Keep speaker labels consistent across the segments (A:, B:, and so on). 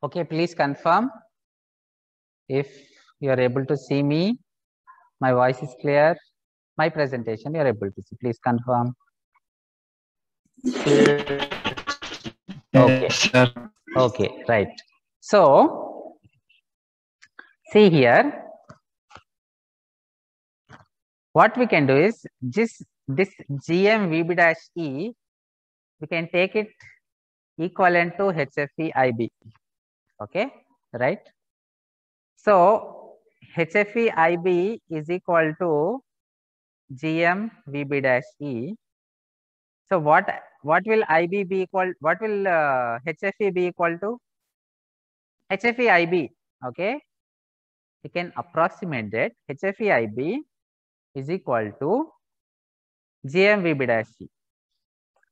A: Okay, please confirm if you are able to see me. My voice is clear. My presentation you are able to see. Please confirm. Okay. Okay, right. So see here, what we can do is just this GM VB dash E, we can take it equivalent to HFE IB. Okay, right? So HFE IB is equal to GM VB dash E. So what will IB be equal? What will HFE be equal to? HFE IB. Okay, we can approximate that HFE IB is equal to GM VB dash E,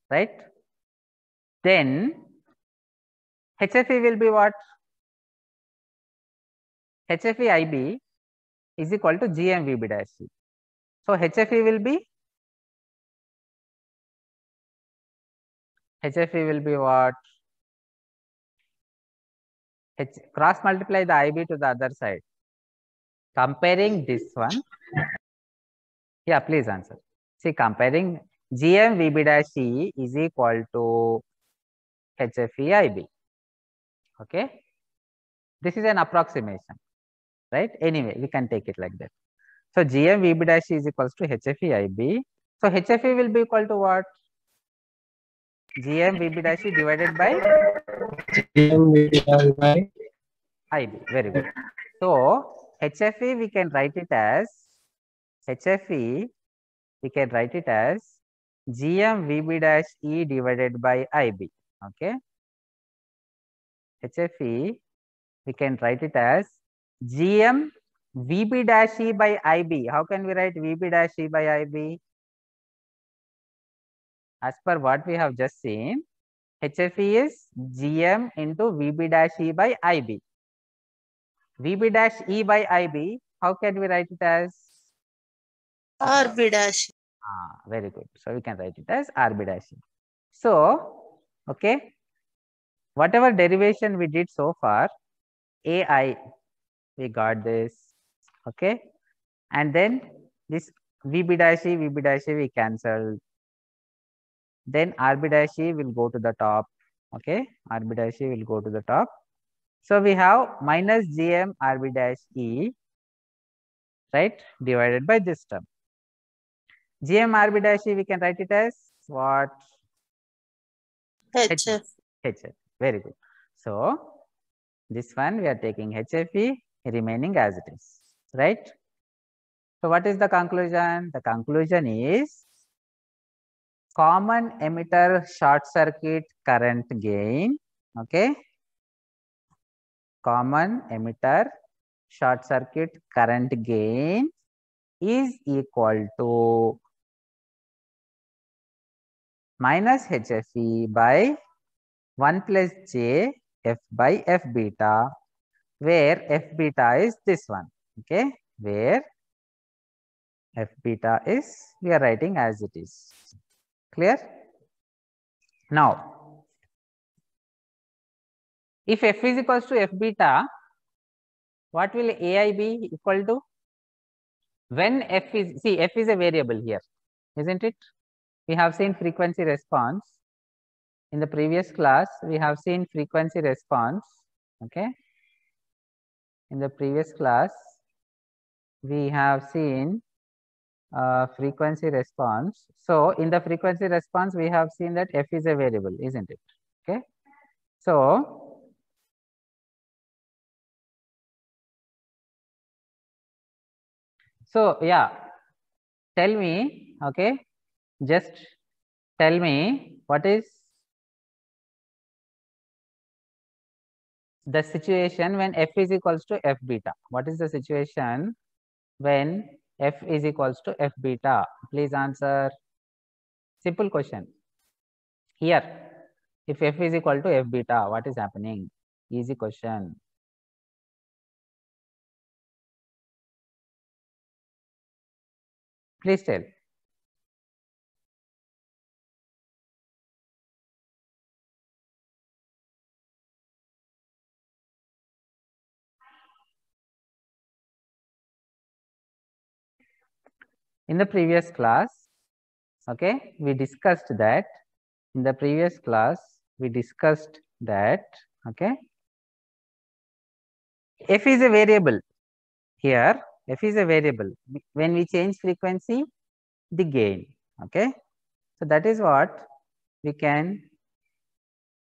A: right? Then HFE will be what? HFE IB is equal to GM VB dash E. So HFE will be what? Cross multiply the IB to the other side. Comparing this one. Yeah, please answer. See, comparing GM VB dash E is equal to HFE IB. Okay. This is an approximation, right? Anyway, we can take it like that. So GM VB dash E is equals to HFE IB. So HFE will be equal to what? GM VB dash E divided by
B: GM VB by
A: IB. Very good. So HFE we can write it as GM VB dash E divided by IB. Okay. HFE we can write it as GM VB dash E by IB. How can we write VB dash E by IB? As per what we have just seen, HFE is GM into VB dash E by IB. VB dash E by IB, how can we write it as?
C: RB dash.
A: Very good. So we can write it as RB dash E. So, okay, whatever derivation we did so far, AI, we got this, okay, and then this VB dash E we cancelled. Then RB dash E will go to the top, okay, RB dash E will go to the top. So we have minus GM RB dash E, right, divided by this term. GM RB dash E we can write it as what?
C: HF.
A: HF. Very good. So this one we are taking HFE remaining as it is, right? So what is the conclusion? The conclusion is common emitter short circuit current gain, okay? Common emitter short circuit current gain is equal to minus HFE by 1 plus J F by F beta, where F beta is this one, okay, where F beta is, we are writing as it is. Clear? Now, if F is equals to F beta, what will AI be equal to? When F is, see, F is a variable here, isn't it? We have seen frequency response. In the previous class, we have seen frequency response, okay? In the previous class, we have seen frequency response. So in the frequency response, we have seen that F is a variable, isn't it? Okay. So yeah, tell me, okay, just tell me what is the situation when F is equals to F beta. What is the situation when F is equals to F beta? Please answer. Simple question. Here, if F is equal to F beta, what is happening? Easy question. Please tell. In the previous class, okay, we discussed that. In the previous class, we discussed that, okay, f is a variable. Here, f is a variable. When we change frequency, the gain, okay. So that is what we can,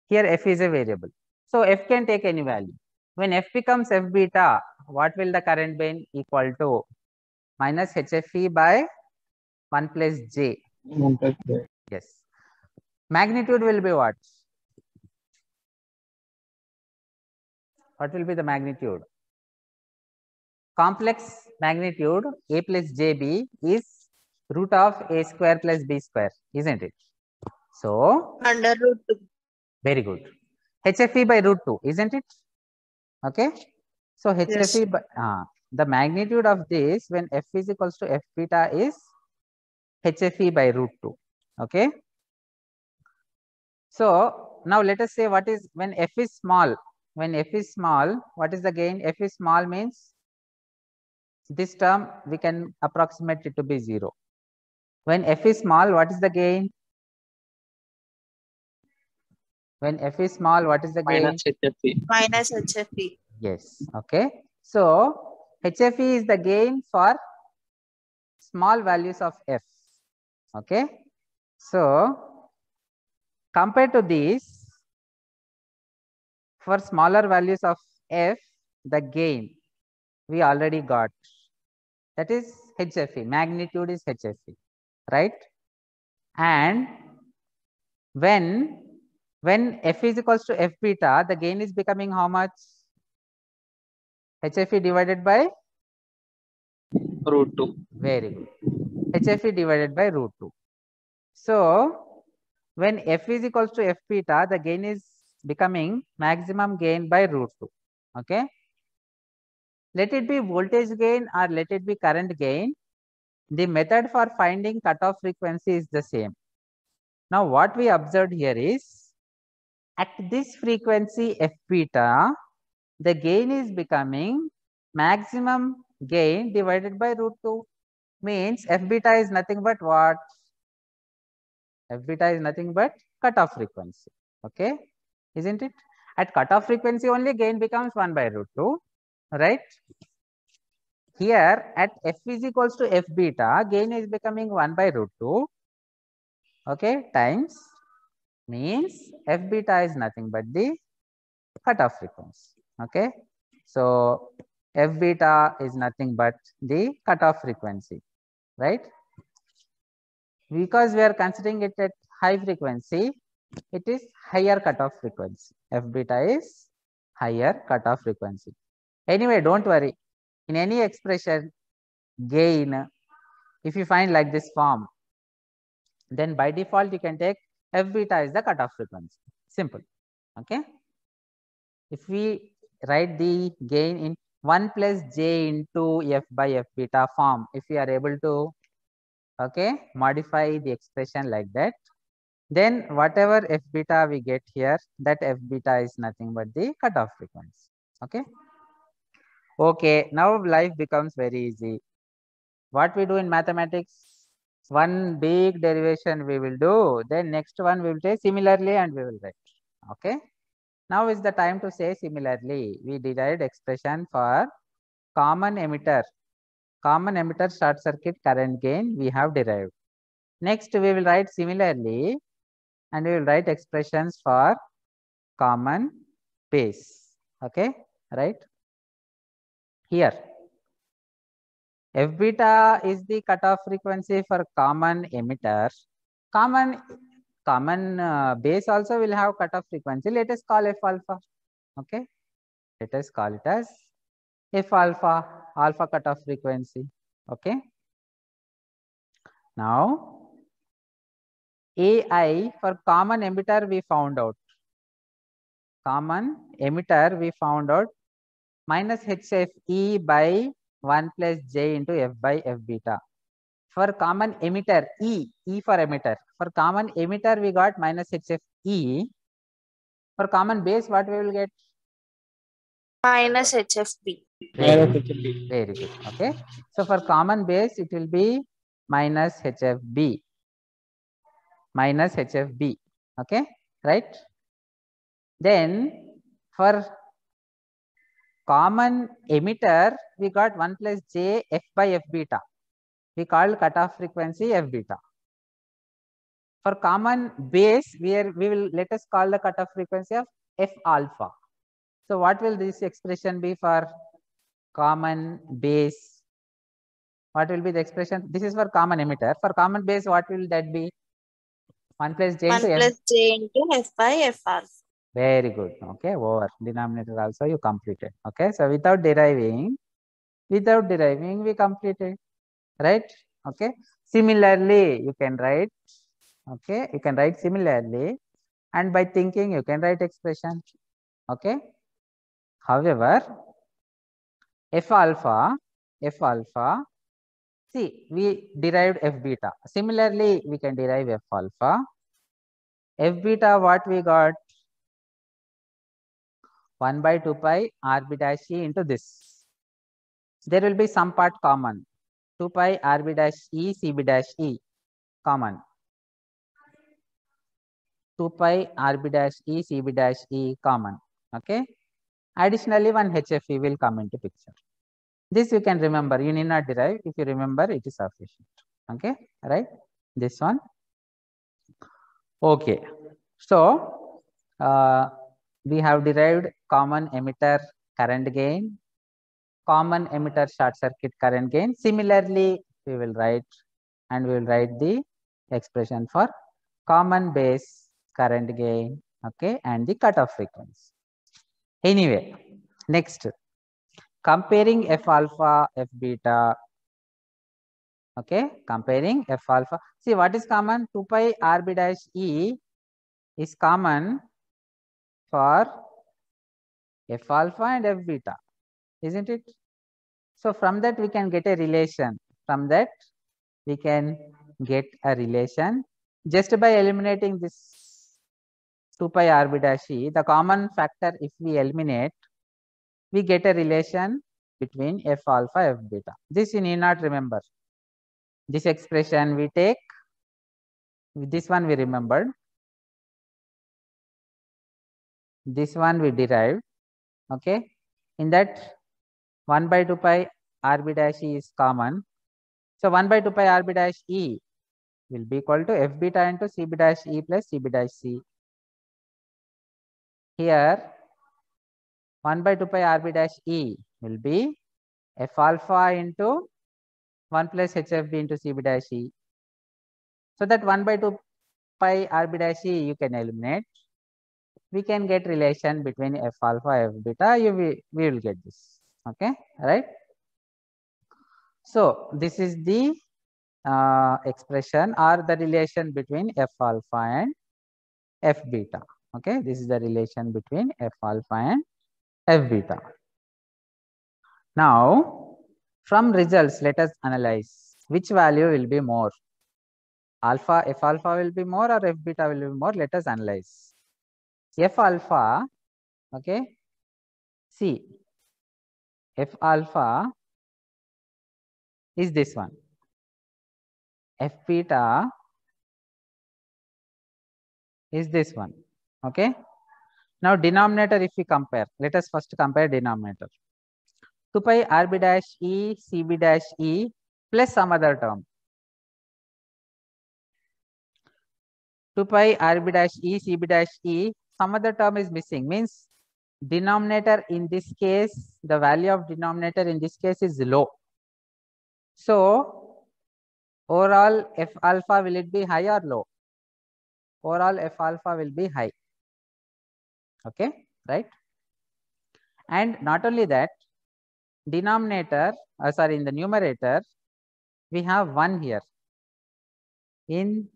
A: here f is a variable. So f can take any value. When f becomes f beta, what will the current be equal to? Minus HFE by 1 plus j.
B: 1 plus j.
A: Yes. Magnitude will be what? What will be the magnitude? Complex magnitude a plus jb is root of a square plus b square, isn't it? So
C: Under root 2.
A: very good. HFE by root 2, isn't it? Okay. So HFE
C: Yes.
A: by the magnitude of this when f is equals to f beta is HFE by root 2. Okay. So now let us say what is when f is small. When f is small, what is the gain? F is small means this term we can approximate it to be 0. When f is small, what is the gain? When f is small, what is the gain?
B: Minus HFE.
C: Minus HFE.
A: Yes. Okay. So HFE is the gain for small values of f. Okay. So compared to this, for smaller values of f, the gain we already got. That is HFE. Magnitude is HFE, right? And when f is equals to f beta, the gain is becoming how much? HFE divided by
B: Root 2.
A: very good. HFE divided by root 2. So when f is equals to f beta, the gain is becoming maximum gain by root 2. Okay. Let it be voltage gain or let it be current gain. The method for finding cutoff frequency is the same. Now what we observed here is at this frequency f beta, the gain is becoming maximum gain divided by root 2. Means f beta is nothing but what? F beta is nothing but cutoff frequency. Okay, isn't it? At cutoff frequency only gain becomes 1 by root 2, right? Here at f is equals to f beta, gain is becoming 1 by root 2. Okay, times means f beta is nothing but the cutoff frequency. Okay, so f beta is nothing but the cutoff frequency, right? Because we are considering it at high frequency, it is higher cutoff frequency. F beta is higher cutoff frequency. Anyway, don't worry. In any expression, gain, if you find like this form, then by default you can take f beta is the cutoff frequency. Simple. Okay. If we write the gain in 1 plus j into f by f beta form, if we are able to modify the expression like that, then whatever f beta we get here, that f beta is nothing but the cutoff frequency. Okay, now life becomes very easy. What we do in mathematics, one big derivation we will do, then next one we will take similarly and we will write. Okay, now is the time to say similarly. We derived expression for common emitter short circuit current gain we have derived. Next we will write similarly and we will write expressions for common base. Okay, right? Here f beta is the cutoff frequency for common emitter. Common base also will have cutoff frequency. Let us call f alpha. Okay, let us call it as f alpha, alpha cutoff frequency. Okay, now AI for common emitter we found out. Common emitter we found out minus HFE by 1 plus j into f by f beta. For common emitter, E for emitter. For common emitter, we got minus HFE. For common base, what we will get?
C: Minus HFB.
B: Minus HFE.
A: Very good. Okay. So for common base, it will be minus HFB minus HFB. Okay, right? Then for common emitter, we got 1 plus J F by F beta. We called cutoff frequency F beta. For common base, we will let us call the cutoff frequency of F alpha. So what will this expression be for common base? What will be the expression? This is for common emitter. For common base, what will that be? 1 plus J
C: 1
A: into F.
C: plus J into F by F alpha.
A: Very good. Okay, over denominator also you completed. Okay, so without deriving, we completed, right? Okay. Similarly, you can write. Okay, you can write similarly, and by thinking you can write expression. Okay. However, F alpha, see, we derived F beta. Similarly, we can derive F alpha. F beta, what we got? 1 by 2 pi RB dash E into this. There will be some part common. 2 pi RB dash E CB dash E common. 2 pi RB dash E CB dash E common. Okay. Additionally, one HFE will come into picture. This you can remember. You need not derive. If you remember, it is sufficient. Okay. Right. This one. Okay. So, we have derived common emitter current gain, common emitter short circuit current gain. Similarly, we will write the expression for common base current gain, okay, and the cutoff frequency. Anyway, next, comparing F alpha, F beta. Okay, comparing F alpha. See, what is common? 2 pi RB dash E is common for F alpha and F beta, isn't it? So from that we can get a relation. From that we can get a relation just by eliminating this 2 pi RB dash E. The common factor, if we eliminate, we get a relation between F alpha, F beta. This you need not remember. This expression we take, this one we remembered, this one we derived. Okay, in that 1 by 2 pi RB dash E is common. So 1 by 2 pi RB dash E will be equal to F beta into CB dash E plus CB dash C. Here 1 by 2 pi RB dash E will be F alpha into 1 plus HFB into CB dash E. So that 1 by 2 pi RB dash E you can eliminate. We can get relation between F alpha, F beta. We will get this. Okay, right? So this is the expression or the relation between F alpha and F beta. Okay, this is the relation between F alpha and F beta. Now, from results, let us analyze which value will be more. Alpha, F alpha will be more or F beta will be more. Let us analyze. F alpha, okay, see, F alpha is this one. F beta is this one. Okay. Now, denominator, if we compare, let us first compare denominator. 2 pi RB dash E CB dash E plus some other term. 2 pi RB dash E CB dash E, some other term is missing, means denominator in this case, the value of denominator in this case is low. So, overall F alpha, will it be high or low? Overall F alpha will be high. Okay, right? And not only that, denominator, in the numerator, we have 1 here. In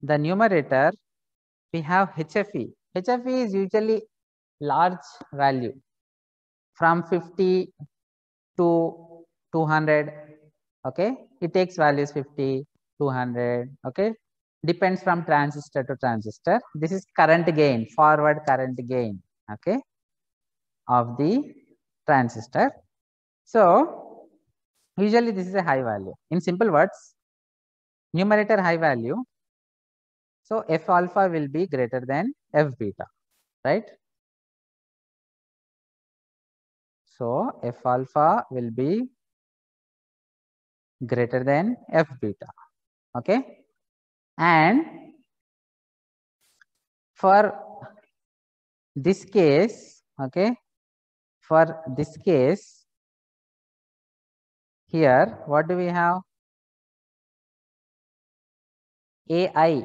A: the numerator, we have HFE. HFE is usually large value from 50 to 200. Okay, it takes values 50, 200. Okay, depends from transistor to transistor. This is current gain, forward current gain. Okay, of the transistor. So usually this is a high value. In simple words, numerator high value. So f alpha will be greater than f beta, right? So f alpha will be greater than f beta, okay? And for this case, okay, for this case, here, what do we have? AI,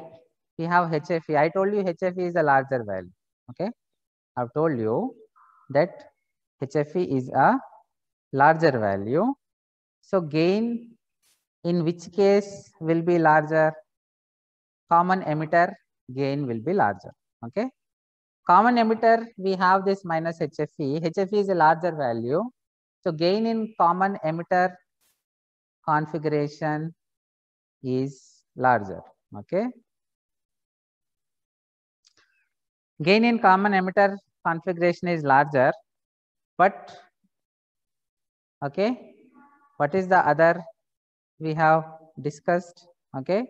A: we have HFE. I told you HFE is a larger value, okay? I've told you that HFE is a larger value. So gain in which case will be larger? Common emitter gain will be larger, okay? Common emitter, we have this minus HFE. HFE is a larger value. So gain in common emitter configuration is larger, okay? Gain in common emitter configuration is larger, but okay, what is the other we have discussed? Okay,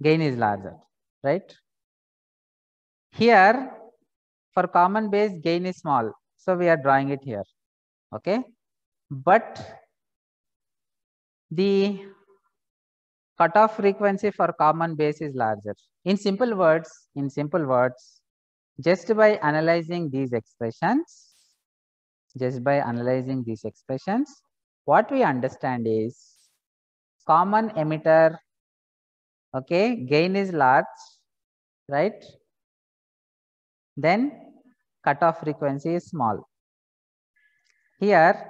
A: gain is larger, right? Here for common base gain is small, so we are drawing it here, okay? But the cutoff frequency for common base is larger. In simple words, just by analyzing these expressions, what we understand is common emitter, okay, gain is large, right? Then cutoff frequency is small. Here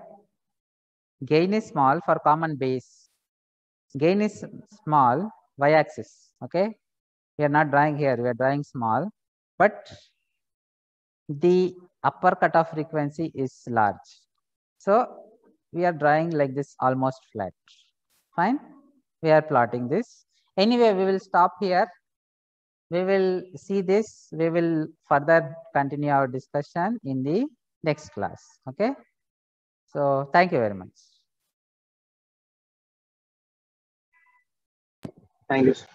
A: gain is small for common base. Gain is small y-axis, okay? We are not drawing here, we are drawing small, but the upper cutoff frequency is large. So we are drawing like this almost flat. Fine, we are plotting this. Anyway, we will stop here. We will see this. We will further continue our discussion in the next class. Okay. So thank you very much.
B: Thank you, sir.